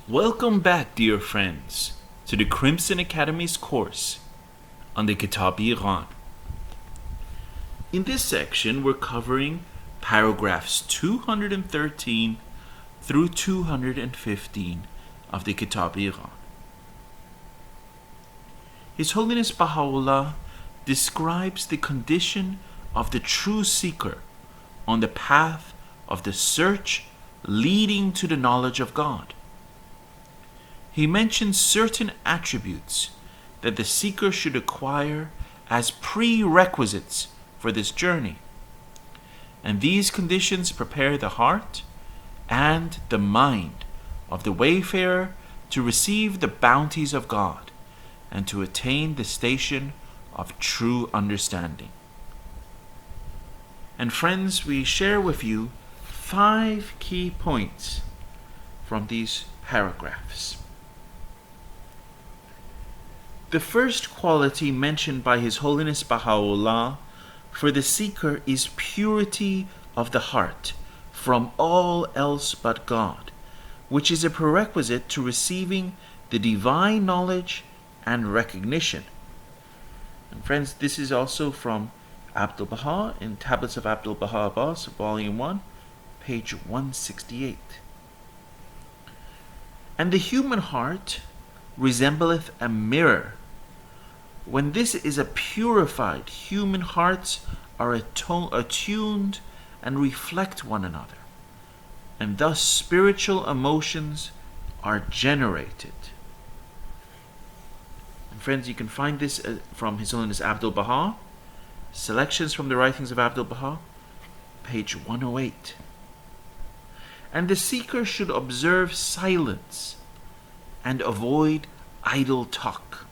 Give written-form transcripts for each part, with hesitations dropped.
Welcome back, dear friends, to the Crimson Academy's course on the Kitab-i-Iqan. In this section, we're covering paragraphs 213 through 215 of the Kitab-i-Iqan. His Holiness Baha'u'llah describes the condition of the true seeker on the path of the search leading to the knowledge of God. He mentions certain attributes that the seeker should acquire as prerequisites for this journey. And these conditions prepare the heart and the mind of the wayfarer to receive the bounties of God and to attain the station of true understanding. And friends, we share with you 5 key points from these paragraphs. The first quality mentioned by His Holiness Baha'u'llah for the seeker is purity of the heart from all else but God, which is a prerequisite to receiving the divine knowledge and recognition. And friends, this is also from Abdul Baha in Tablets of Abdul Baha Abbas, Volume 1, page 168. And the human heart resembleth a mirror. When this is a purified, human hearts are attuned and reflect one another, and thus spiritual emotions are generated. And friends, you can find this from His Holiness Abdul Baha, Selections from the Writings of Abdul Baha, page 108. And the seeker should observe silence and avoid idle talk.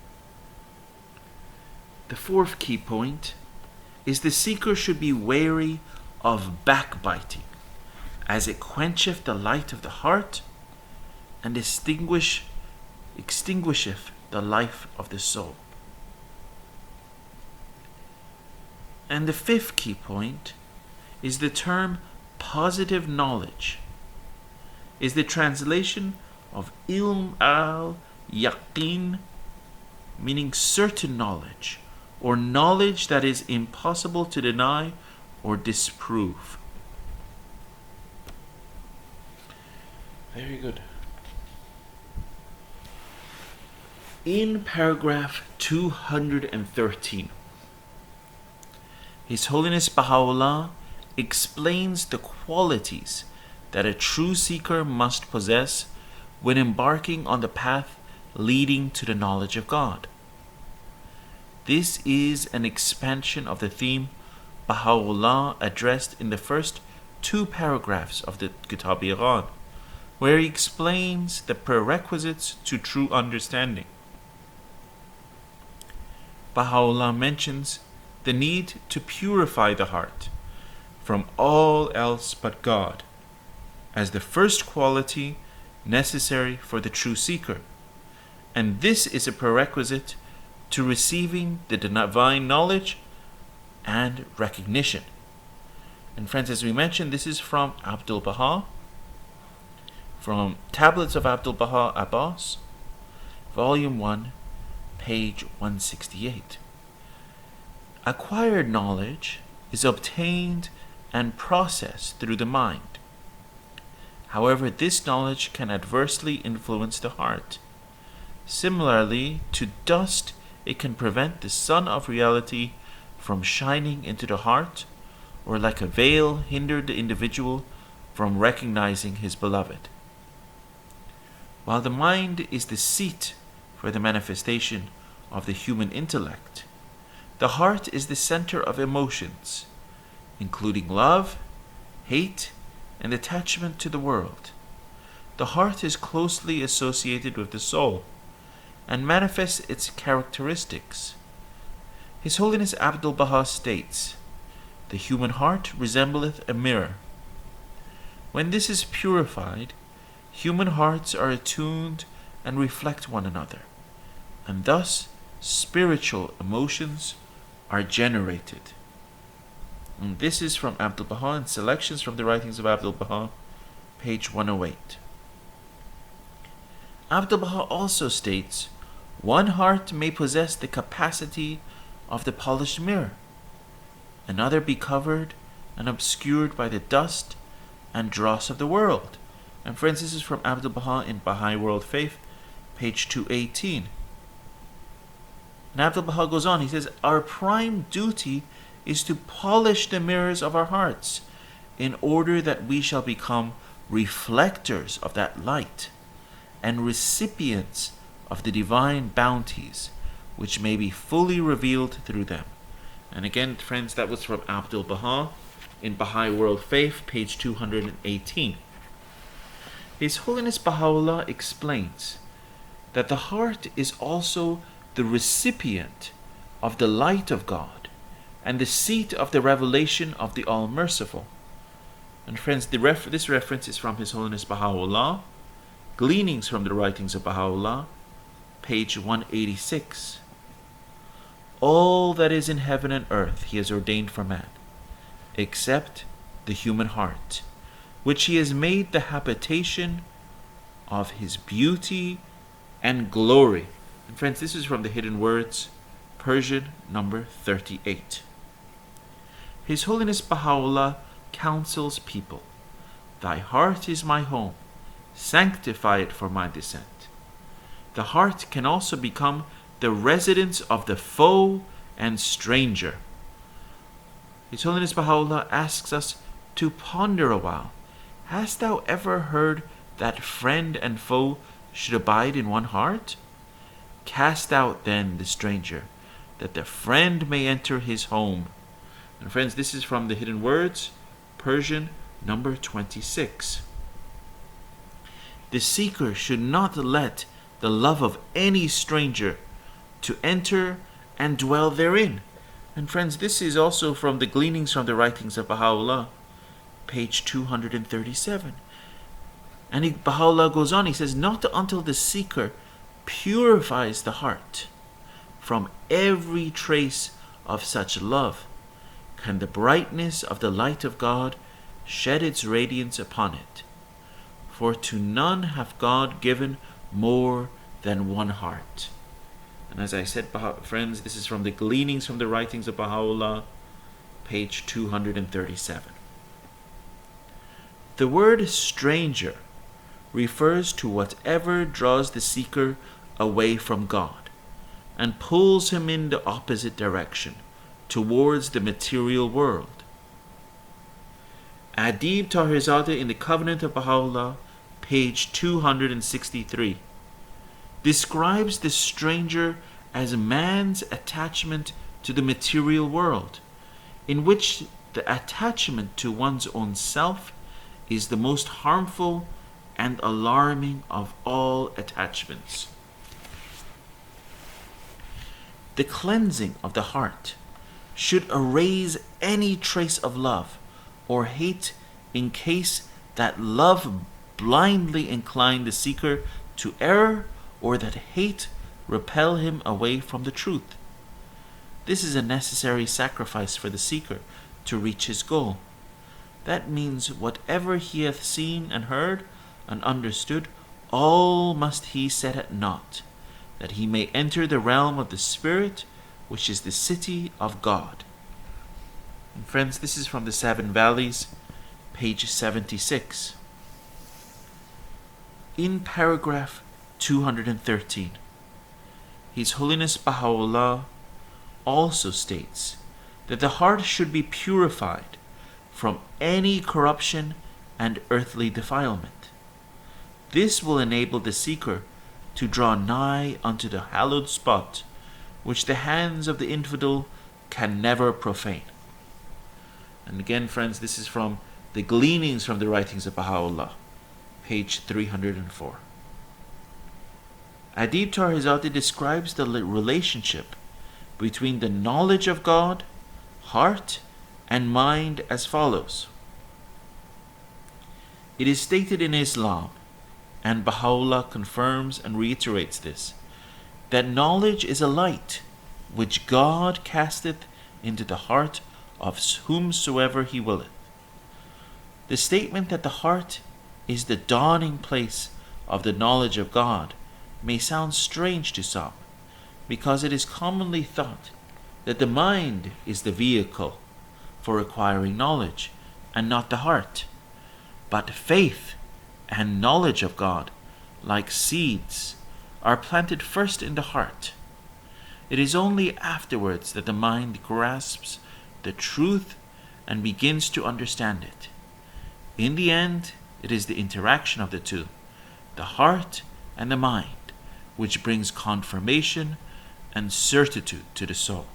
The fourth key point is the seeker should be wary of backbiting, as it quencheth the light of the heart and extinguisheth the life of the soul. And the fifth key point is the term positive knowledge, is the translation of ilm al-yaqeen, meaning certain knowledge, or knowledge that is impossible to deny or disprove. Very good. In paragraph 213, His Holiness Baha'u'llah explains the qualities that a true seeker must possess when embarking on the path leading to the knowledge of God. This is an expansion of the theme Baha'u'llah addressed in the first 2 paragraphs of the Kitab-i-Iqan, where he explains the prerequisites to true understanding. Baha'u'llah mentions the need to purify the heart from all else but God as the first quality necessary for the true seeker, and this is a prerequisite to receiving the divine knowledge and recognition. And friends, as we mentioned, this is from Abdul Baha, from Tablets of Abdul Baha Abbas, Volume 1, page 168. Acquired knowledge is obtained and processed through the mind. However, this knowledge can adversely influence the heart. Similarly, to dust, it can prevent the sun of reality from shining into the heart, or like a veil, hinder the individual from recognizing his beloved. While the mind is the seat for the manifestation of the human intellect, the heart is the center of emotions, including love, hate, and attachment to the world. The heart is closely associated with the soul and manifests its characteristics. His Holiness Abdul Baha states, "The human heart resembleth a mirror. When this is purified, human hearts are attuned and reflect one another, and thus spiritual emotions are generated." And this is from Abdul Baha in Selections from the Writings of Abdul Baha, page 108. Abdu'l-Baha also states, one heart may possess the capacity of the polished mirror, another be covered and obscured by the dust and dross of the world. And friends, this is from Abdu'l-Baha in Baha'i World Faith, page 218. And Abdu'l-Baha goes on, he says, our prime duty is to polish the mirrors of our hearts in order that we shall become reflectors of that light and recipients of the divine bounties which may be fully revealed through them. And again, friends, that was from Abdu'l-Baha in Baha'i World Faith, page 218. His Holiness Baha'u'llah explains that the heart is also the recipient of the light of God and the seat of the revelation of the All-Merciful. And friends, this reference is from His Holiness Baha'u'llah, Gleanings from the Writings of Baha'u'llah, page 186. All that is in heaven and earth He has ordained for man, except the human heart, which He has made the habitation of His beauty and glory. And friends, this is from the Hidden Words, Persian number 38. His Holiness Baha'u'llah counsels people, thy heart is my home, sanctify it for my descent. The heart can also become the residence of the foe and stranger. His Holiness Baha'u'llah asks us to ponder a while. Hast thou ever heard that friend and foe should abide in one heart? Cast out then the stranger, that the friend may enter his home. And friends, this is from the Hidden Words, Persian number 26. The seeker should not let the love of any stranger to enter and dwell therein. And friends, this is also from the Gleanings from the Writings of Baha'u'llah, page 237. And Baha'u'llah goes on, he says, not until the seeker purifies the heart from every trace of such love can the brightness of the light of God shed its radiance upon it. For to none hath God given more than one heart. And as I said, friends, this is from the Gleanings from the Writings of Baha'u'llah, page 237. The word stranger refers to whatever draws the seeker away from God and pulls him in the opposite direction, towards the material world. Adib Tahirzadeh in the Covenant of Baha'u'llah, page 263, describes the stranger as man's attachment to the material world, in which the attachment to one's own self is the most harmful and alarming of all attachments. The cleansing of the heart should erase any trace of love or hate, in case that love blindly incline the seeker to error or that hate repel him away from the truth. This is a necessary sacrifice for the seeker to reach his goal. That means whatever he hath seen and heard and understood, all must he set at naught, that he may enter the realm of the Spirit, which is the city of God. And friends, this is from the Seven Valleys, page 76. In paragraph 213, His Holiness Baha'u'llah also states that the heart should be purified from any corruption and earthly defilement. This will enable the seeker to draw nigh unto the hallowed spot, which the hands of the infidel can never profane. And again, friends, this is from the Gleanings from the Writings of Baha'u'llah, page 304. Adib Tahirzadeh describes the relationship between the knowledge of God, heart, and mind as follows. It is stated in Islam, and Baha'u'llah confirms and reiterates this, that knowledge is a light which God casteth into the heart of whomsoever He willeth. The statement that the heart is the dawning place of the knowledge of God may sound strange to some, because it is commonly thought that the mind is the vehicle for acquiring knowledge and not the heart. But faith and knowledge of God, like seeds, are planted first in the heart. It is only afterwards that the mind grasps the truth and begins to understand it. In the end, it is the interaction of the two, the heart and the mind, which brings confirmation and certitude to the soul.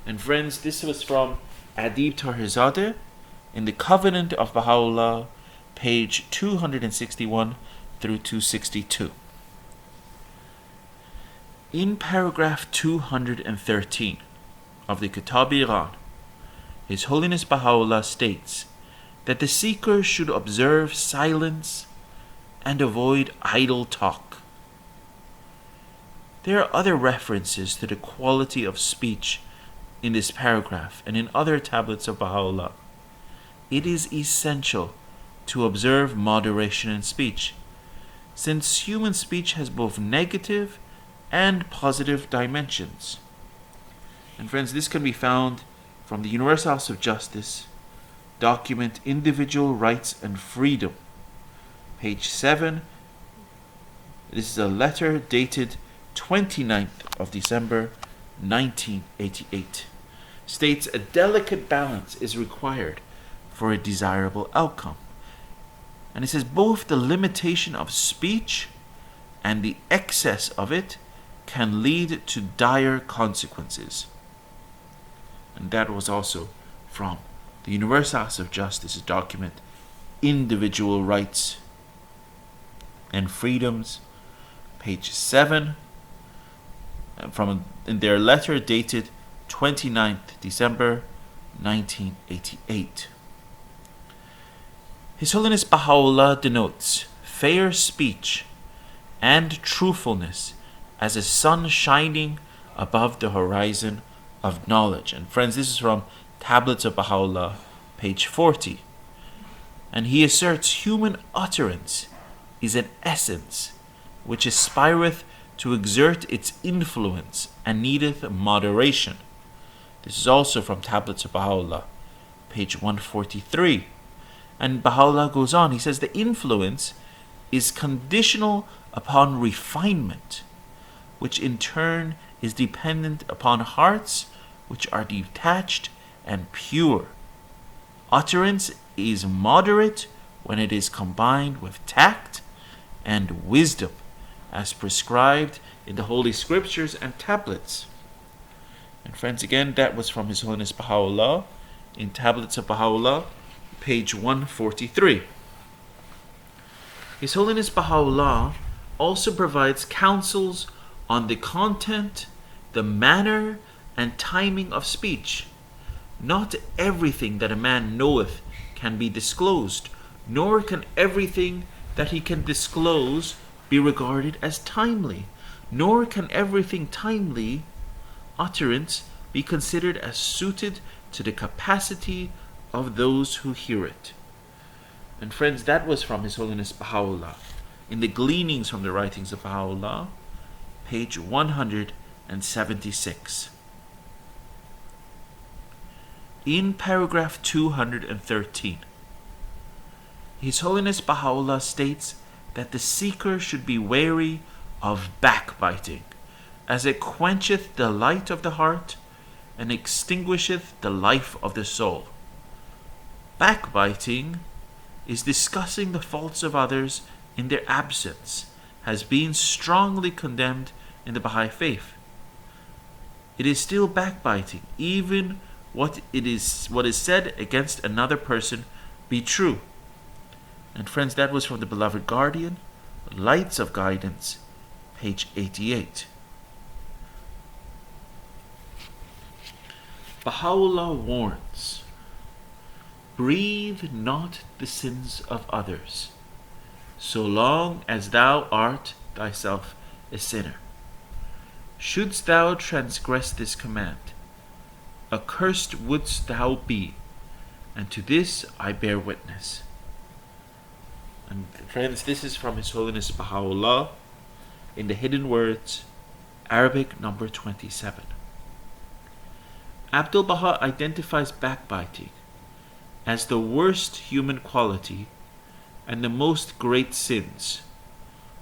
And friends, this was from Adib Tahirzadeh in the Covenant of Baha'u'llah, page 261 through 262. In paragraph 213 of the Kitáb-i-Íqán, His Holiness Baha'u'llah states that the seeker should observe silence and avoid idle talk. There are other references to the quality of speech in this paragraph and in other tablets of Baha'u'llah. It is essential to observe moderation in speech, since human speech has both negative and positive dimensions. And friends, this can be found from the Universal House of Justice, document Individual Rights and Freedom, page 7. This is a letter dated 29th of December 1988. States a delicate balance is required for a desirable outcome. And it says both the limitation of speech and the excess of it can lead to dire consequences. And that was also from the Universal House of Justice's document Individual Rights and Freedoms, page 7, in their letter dated 29th December 1988. His Holiness Baha'u'llah denotes fair speech and truthfulness as a sun shining above the horizon of knowledge. And friends, this is from Tablets of Baha'u'llah, page 40. And he asserts human utterance is an essence which aspireth to exert its influence and needeth moderation. This is also from Tablets of Baha'u'llah, page 143. And Baha'u'llah goes on, he says the influence is conditional upon refinement, which in turn is dependent upon hearts which are detached and pure. Utterance is moderate when it is combined with tact and wisdom, as prescribed in the Holy Scriptures and tablets. And friends, again, that was from His Holiness Baha'u'llah in Tablets of Baha'u'llah, page 143. His Holiness Baha'u'llah also provides counsels on the content, the manner, and timing of speech. Not everything that a man knoweth can be disclosed, nor can everything that he can disclose be regarded as timely, nor can everything timely utterance be considered as suited to the capacity of those who hear it. And friends, that was from His Holiness Baha'u'llah in the Gleanings from the Writings of Baha'u'llah, page 176. In paragraph 213, His Holiness Baha'u'llah states that the seeker should be wary of backbiting, as it quencheth the light of the heart and extinguisheth the life of the soul. Backbiting is discussing the faults of others in their absence, has been strongly condemned in the Baha'i faith. It is still backbiting, even what is said against another person be true. And friends, that was from the Beloved Guardian, Lights of Guidance, page 88. Baha'u'llah warns, breathe not the sins of others, so long as thou art thyself a sinner. Shouldst thou transgress this command, accursed wouldst thou be, and to this I bear witness. And friends, this is from His Holiness Baha'u'llah in the Hidden Words, Arabic number 27. Abdul Baha identifies backbiting as the worst human quality and the most great sins,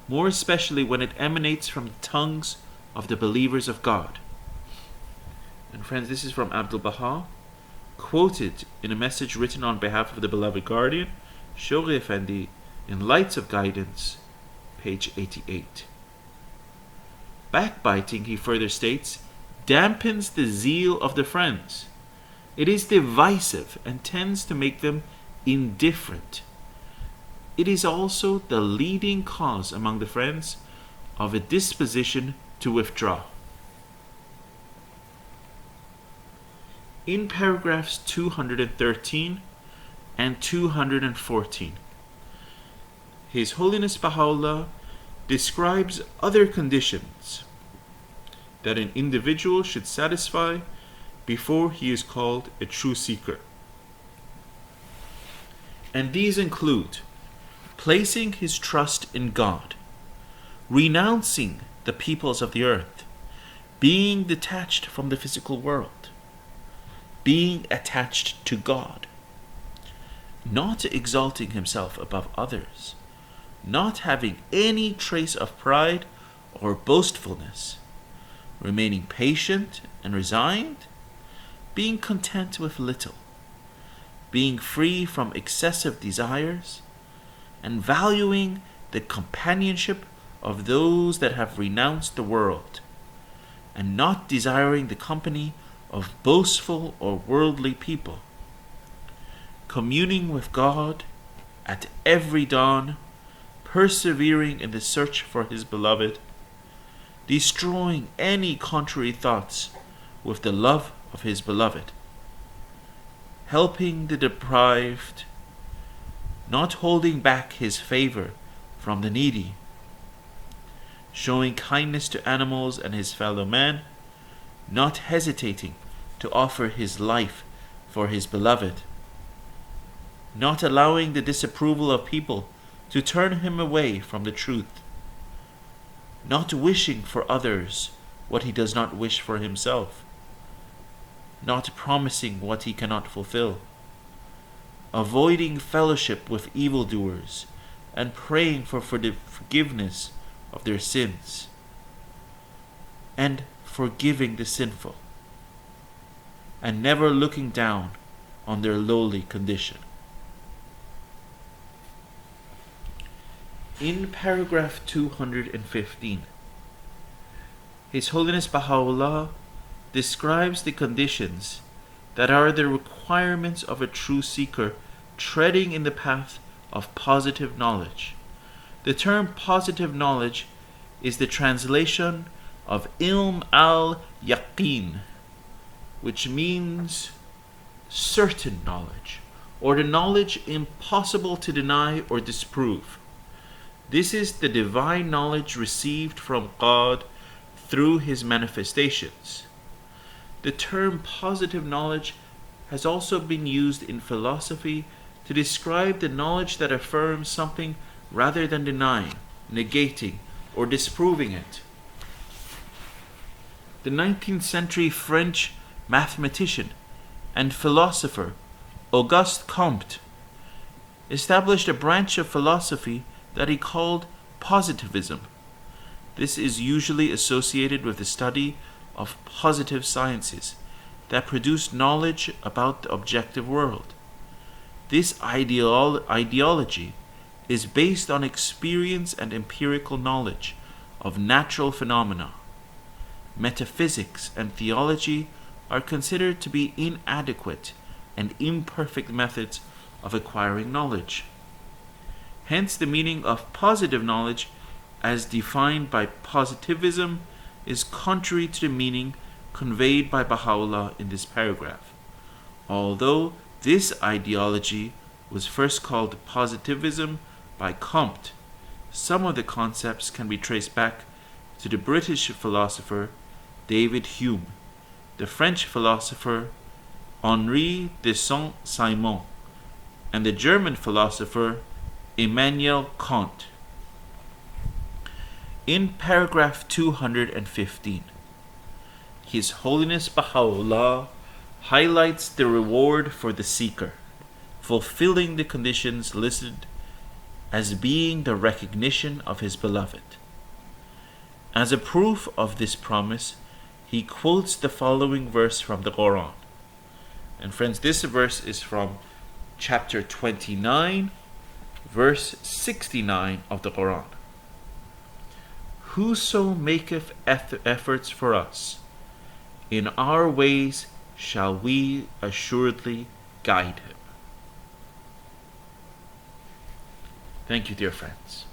more especially when it emanates from the tongues of the believers of God. And friends, this is from Abdul Baha, quoted in a message written on behalf of the beloved guardian, Shoghi Effendi, in Lights of Guidance, page 88. Backbiting, he further states, dampens the zeal of the friends. It is divisive and tends to make them indifferent. It is also the leading cause among the friends of a disposition to withdraw. In paragraphs 213 and 214, His Holiness Baha'u'llah describes other conditions that an individual should satisfy before he is called a true seeker. And these include placing his trust in God, renouncing the peoples of the earth, being detached from the physical world, being attached to God, not exalting himself above others, not having any trace of pride or boastfulness, remaining patient and resigned, being content with little, being free from excessive desires, and valuing the companionship of those that have renounced the world, and not desiring the company of boastful or worldly people, communing with God at every dawn, persevering in the search for His beloved, destroying any contrary thoughts with the love of His beloved, helping the deprived, not holding back His favor from the needy, showing kindness to animals and his fellow men, not hesitating to offer his life for His beloved, not allowing the disapproval of people to turn him away from the truth, not wishing for others what he does not wish for himself, not promising what he cannot fulfill, avoiding fellowship with evildoers, and praying for the forgiveness of their sins, and forgiving the sinful, and never looking down on their lowly condition. In paragraph 215, His Holiness Baha'u'llah describes the conditions that are the requirements of a true seeker treading in the path of positive knowledge. The term positive knowledge is the translation of ilm al-yaqeen, which means certain knowledge, or the knowledge impossible to deny or disprove. This is the divine knowledge received from God through His manifestations. The term positive knowledge has also been used in philosophy to describe the knowledge that affirms something rather than denying, negating, or disproving it. The 19th century French mathematician and philosopher Auguste Comte established a branch of philosophy that he called positivism. This is usually associated with the study of positive sciences that produce knowledge about the objective world. This ideology is based on experience and empirical knowledge of natural phenomena. Metaphysics and theology are considered to be inadequate and imperfect methods of acquiring knowledge. Hence, the meaning of positive knowledge as defined by positivism is contrary to the meaning conveyed by Baha'u'llah in this paragraph. Although this ideology was first called positivism by Comte, some of the concepts can be traced back to the British philosopher David Hume, the French philosopher Henri de Saint-Simon, and the German philosopher Immanuel Kant. In paragraph 215, His Holiness Baha'u'llah highlights the reward for the seeker, fulfilling the conditions listed as being the recognition of his beloved. As a proof of this promise, he quotes the following verse from the Quran. And friends, this verse is from chapter 29, verse 69 of the Quran. Whoso maketh efforts for us, in our ways shall we assuredly guide him. Thank you, dear friends.